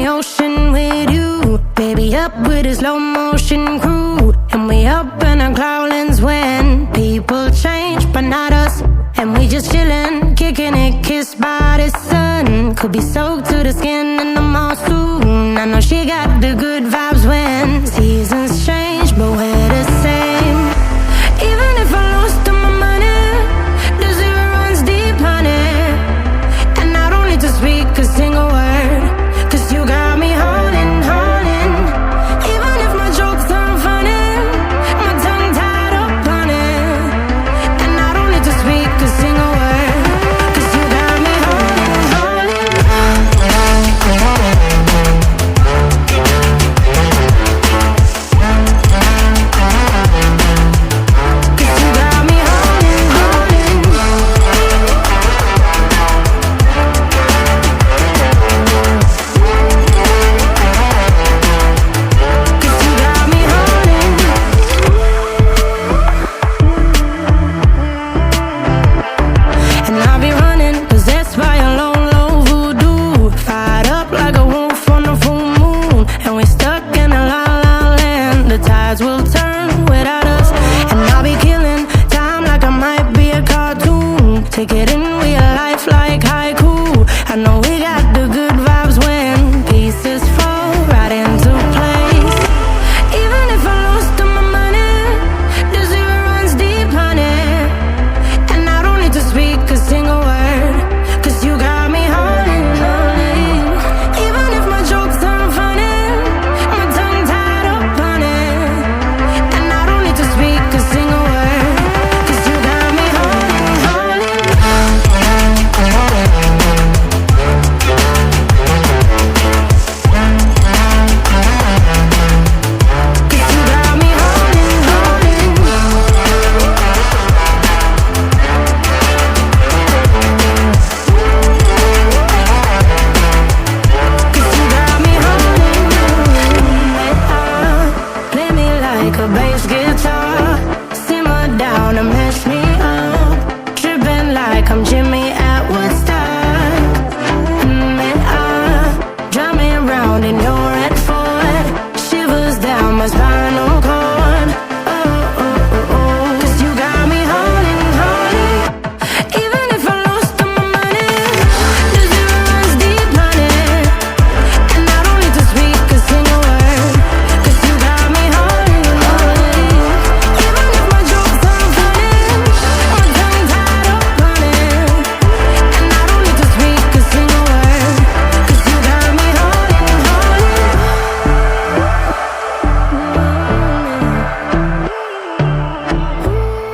the ocean with you, baby, up with a slow motion crew. And we up in our clouds when people change, but not us. And we just chillin', kicking it, kissed by the sun. Could be soaked to the skin in the monsoon. I know she got the good vibes when seasons change, but we're the same. Even if I lost all my money, the zero runs deep, honey. And I don't need to speak a single word, 'cause you got me holding, holding. Even if my jokes aren't funny, my tongue tied up on it. And I don't need to speak a single word, 'cause you got me holding, holding. 'Cause you got me holding, holding. 'Cause you got me holding. And I'll be running, possessed by a low, low voodoo. Fired up like a wolf on a full moon. And we're stuck in a la la land. The tides will turn without us. And I'll be killing time like I might be a cartoon. Take it in real life like haiku. I know we got the good vibes when pieces fall right into place. Even if I lost all my money, the zero runs deep, honey. And I don't need to speak a single word, 'cause you got me holding, holding. Even if my jokes aren't funny, my tongue tied up on it. And I don't need to speak a single word, 'cause you got me holding, holding. 'Cause you got me holding, holding. 'Cause you got me holding, holding. Play me like a bass guitar, simmer down and mess me up. Tripping like I'm Jimmy